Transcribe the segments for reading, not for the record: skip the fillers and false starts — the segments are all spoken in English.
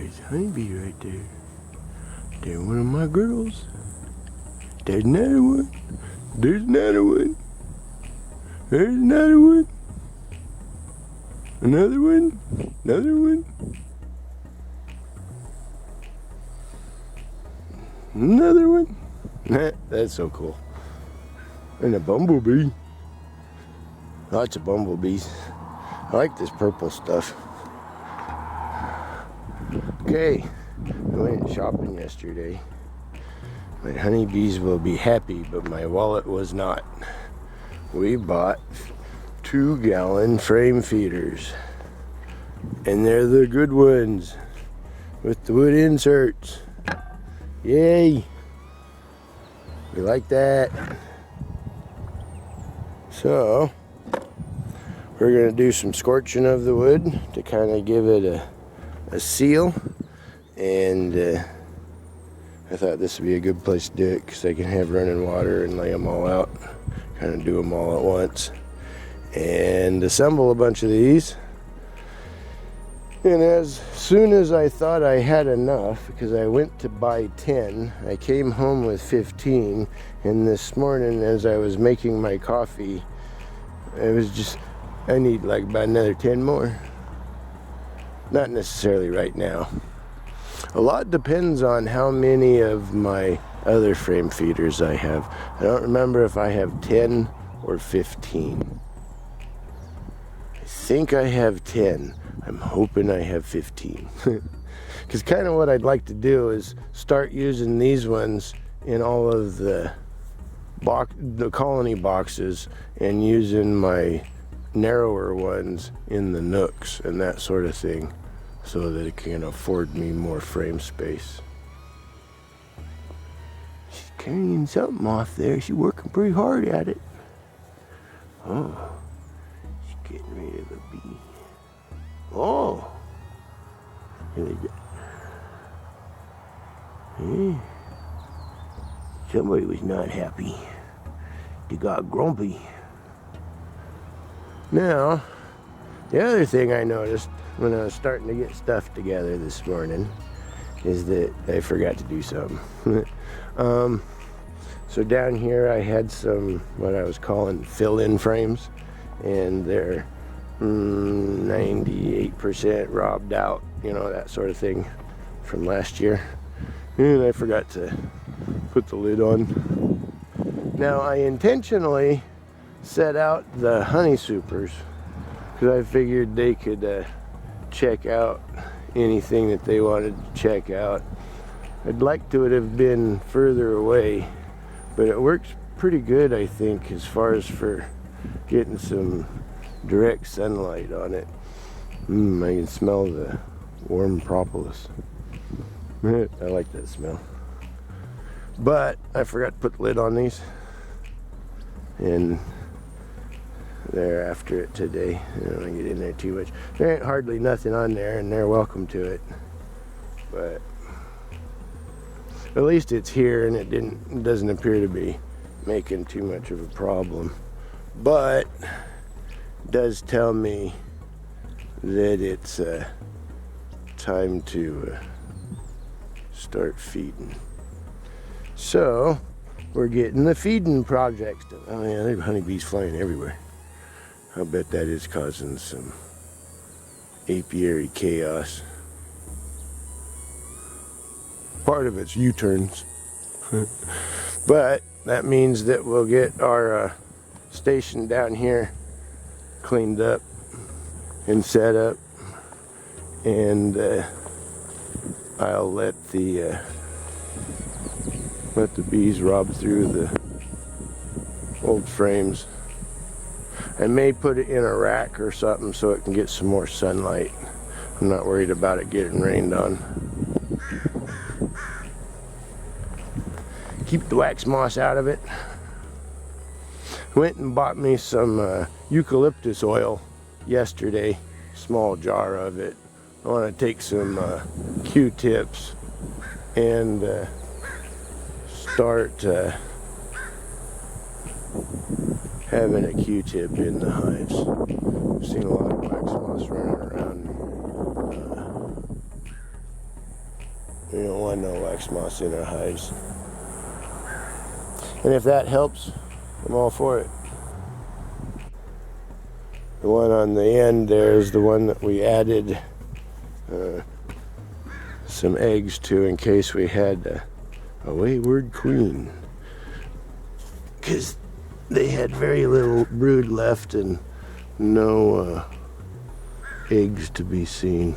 There's a honeybee right there. There's one of my girls. There's another one. There's another one. There's another one. Another one. Another one. Another one. That's so cool. And a bumblebee. Lots of bumblebees. I like this purple stuff. Okay, I went shopping yesterday. My honeybees will be happy, but my wallet was not. We bought 2-gallon frame feeders. And they're the good ones with the wood inserts. Yay! We like that. So, we're going to do some scorching of the wood to kind of give it a seal. And I thought this would be a good place to do it because I can have running water and lay them all out. Kind of do them all at once. And assemble a bunch of these. And as soon as I thought I had enough, because I went to buy 10, I came home with 15. And this morning as I was making my coffee, it was just, I need like about another 10 more. Not necessarily right now. A lot depends on how many of my other frame feeders I have. I don't remember if I have 10 or 15. I think I have 10. I'm hoping I have 15. Because kind of what I'd like to do is start using these ones in all of the colony boxes and using my narrower ones in the nooks and that sort of thing, so that it can afford me more frame space. She's carrying something off there. She's working pretty hard at it. Oh, she's getting rid of a bee. Oh, here we go. Hey. Somebody was not happy. They got grumpy. Now, the other thing I noticed when I was starting to get stuff together this morning is that I forgot to do something. So down here I had some what I was calling fill-in frames, and they're 98% robbed out, you know, that sort of thing from last year. And I forgot to put the lid on. Now I intentionally set out the honey supers because I figured they could check out anything that they wanted to check out. I'd like to have been further away, but it works pretty good, I think, as far as for getting some direct sunlight on it. I can smell the warm propolis. I like that smell. But I forgot to put the lid on these, and they're after it today. I don't want to get in there too much. There ain't hardly nothing on there, and they're welcome to it. But at least it's here, and it doesn't appear to be making too much of a problem. But it does tell me that it's time to start feeding. So we're getting the feeding projects done. Oh yeah, there are honeybees flying everywhere. I bet that is causing some apiary chaos. Part of it's U-turns. But that means that we'll get our station down here cleaned up and set up, and I'll let the bees rob through the old frames. I may put it in a rack or something so it can get some more sunlight. I'm not worried about it getting rained on. Keep the wax moss out of it. Went and bought me some eucalyptus oil yesterday, small jar of it. I want to take some Q-tips and start having a Q-tip in the hives. I've seen a lot of wax moss running around We don't want no wax moths in our hives. And if that helps, I'm all for it. The one on the end there is the one that we added some eggs to in case we had a wayward queen. Because they had very little brood left and no eggs to be seen.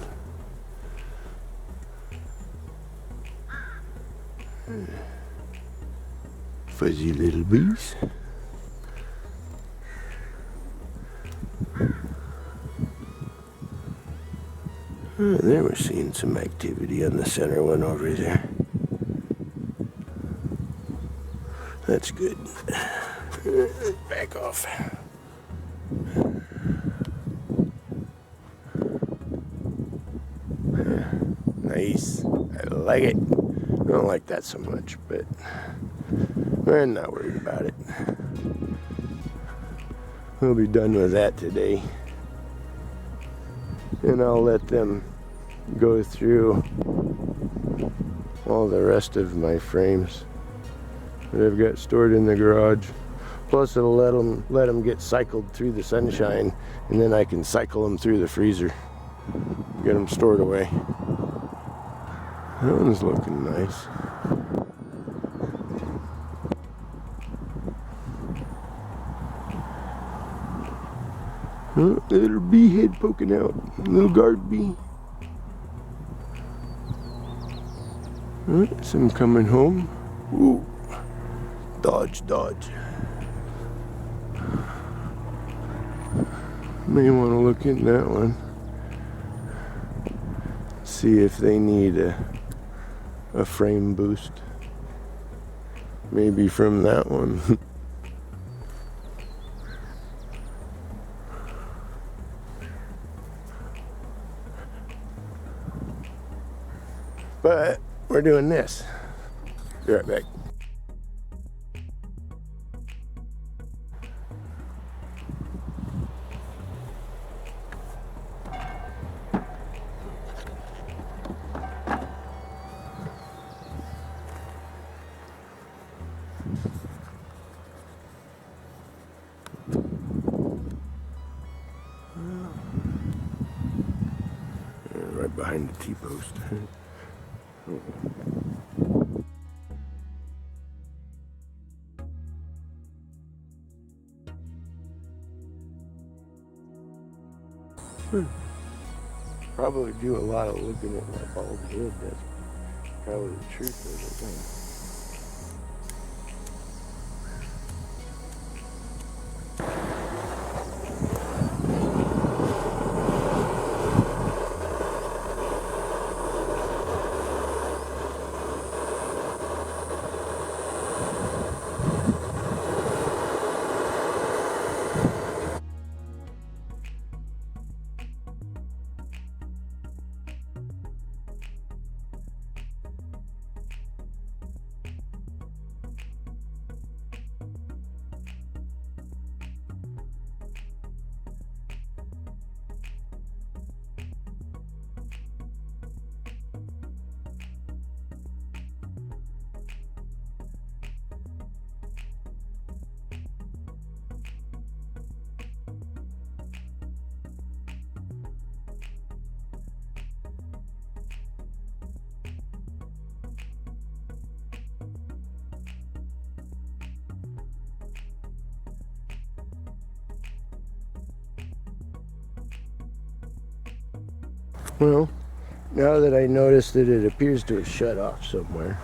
Fuzzy little bees. There we're seeing some activity on the center one over there. That's good. Back off. Nice. I like it. I don't like that so much, but I'm not worried about it. We'll be done with that today. And I'll let them go through all the rest of my frames that I've got stored in the garage. Plus it'll let them get cycled through the sunshine, and then I can cycle them through the freezer, get them stored away. That one's looking nice. Oh, little bee head poking out. Little guard bee. Alright, some coming home. Ooh. Dodge, dodge. May want to look in that one. See if they need a frame boost. Maybe from that one. But we're doing this. Be right back. Right behind the T-post. Probably do a lot of looking at my bald head. That's probably the truth of it. Well, now that I noticed that it appears to have shut off somewhere,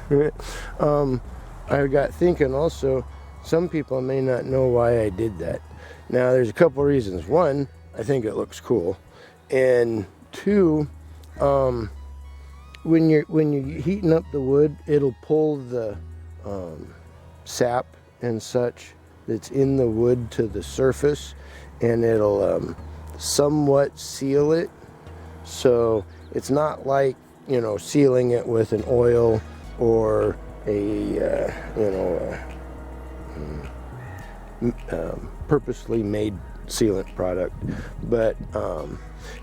I got thinking also, some people may not know why I did that. Now, there's a couple reasons. One, I think it looks cool. And two, when you're heating up the wood, it'll pull the sap and such that's in the wood to the surface, and it'll somewhat seal it. So it's not like, you know, sealing it with an oil or a purposely made sealant product, but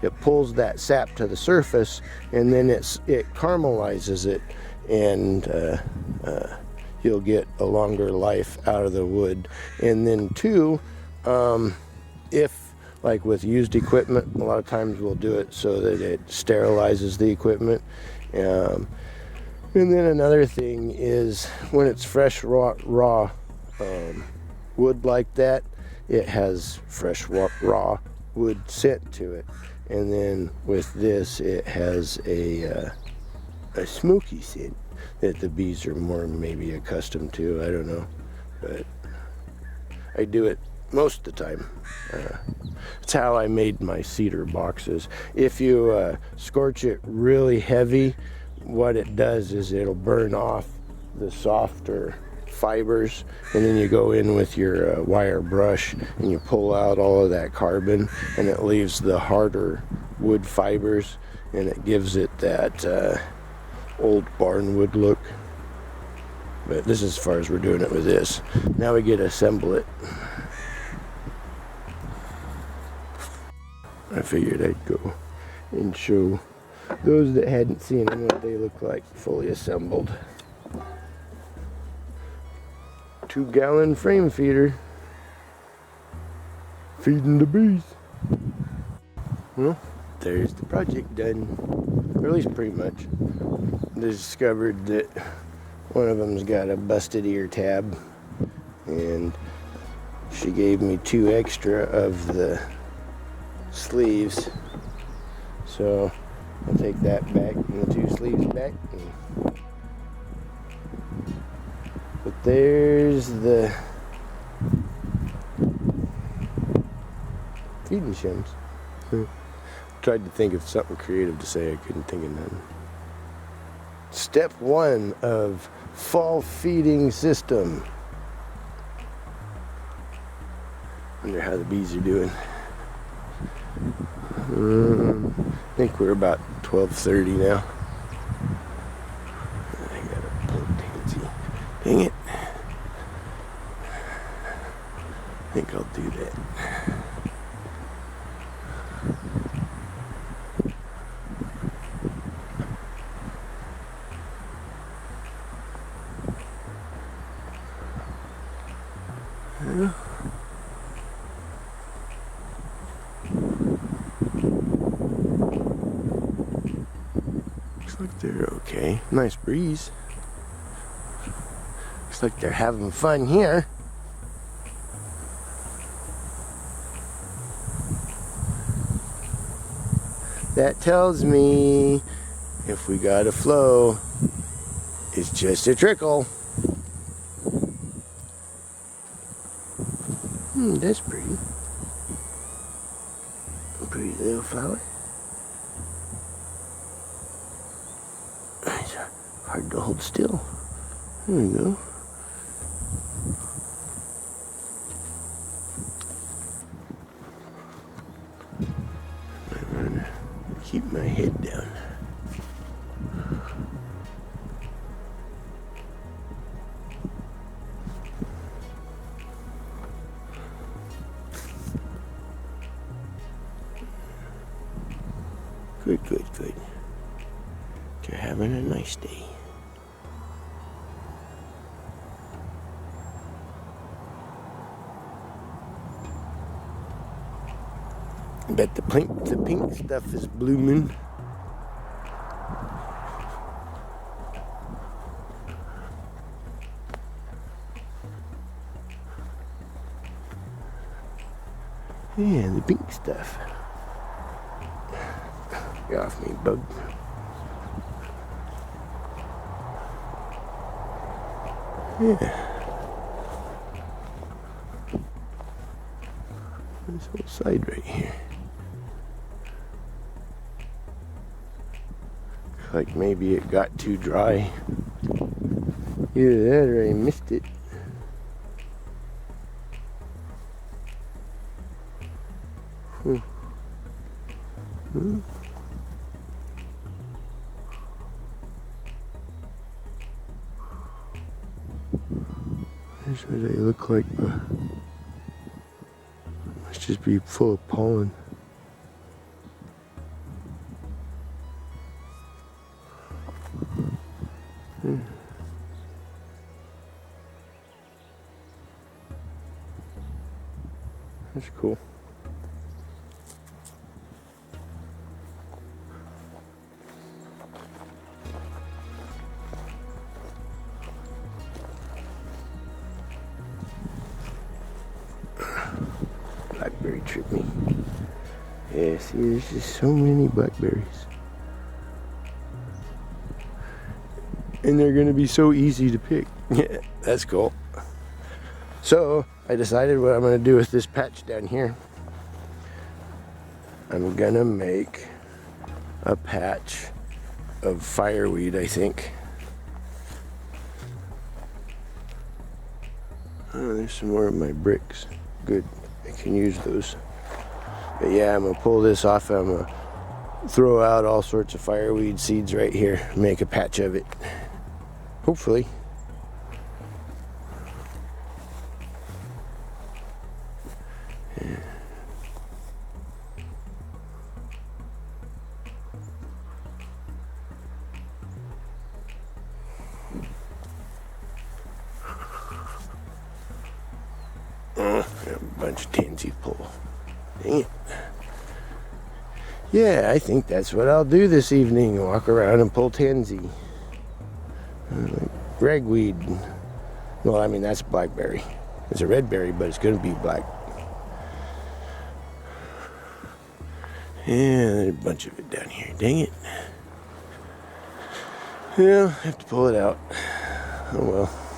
it pulls that sap to the surface, and then it caramelizes it, and you'll get a longer life out of the wood. And then two, if like with used equipment, a lot of times we'll do it so that it sterilizes the equipment. And then another thing is when it's fresh raw wood like that, it has fresh raw wood scent to it. And then with this, it has a smoky scent that the bees are more maybe accustomed to. I don't know, but I do it most of the time. It's how I made my cedar boxes. If you scorch it really heavy, what it does is it'll burn off the softer fibers, and then you go in with your wire brush and you pull out all of that carbon, and it leaves the harder wood fibers, and it gives it that old barnwood look. But this is as far as we're doing it with this. Now we get to assemble it. I figured I'd go and show those that hadn't seen them what they look like fully assembled. 2-gallon frame feeder, feeding the bees. Well, there's the project done, or at least pretty much. Discovered that one of them's got a busted ear tab, and she gave me 2 extra of the sleeves, so I'll take that back and the 2 sleeves back. But there's the feeding shims. Tried to think of something creative to say, I couldn't think of none. Step 1 of fall feeding system. Wonder how the bees are doing. I think we're about 12:30 now. I gotta pull tansy. Dang it. I think I'll do that. Looks like they're okay. Nice breeze. Looks like they're having fun here. That tells me if we got a flow, it's just a trickle. That's pretty. A pretty little flower. It's hard to hold still. There we go. I'm gonna keep my head down. Good, good, good. You're having a nice day. I bet the pink stuff is blooming. Yeah, the pink stuff. Get off me, bug. Yeah. This whole side right here. Looks like maybe it got too dry. Either that or I missed it. Here's what they look like, but must just be full of pollen. That's cool. Blackberry tripped me. Yeah, see, there's just so many blackberries. And they're gonna be so easy to pick. Yeah, that's cool. So, I decided what I'm gonna do with this patch down here. I'm gonna make a patch of fireweed, I think. Oh, there's some more of my bricks. Good, I can use those. But yeah, I'm gonna pull this off. I'm gonna throw out all sorts of fireweed seeds right here. Make a patch of it. Hopefully. Yeah. A bunch of tansy pull. Dang it. Yeah, I think that's what I'll do this evening. Walk around and pull tansy. Ragweed. Well, I mean, that's blackberry. It's a red berry, but it's going to be black. Yeah, there's a bunch of it down here. Dang it. Yeah, I have to pull it out. Oh well.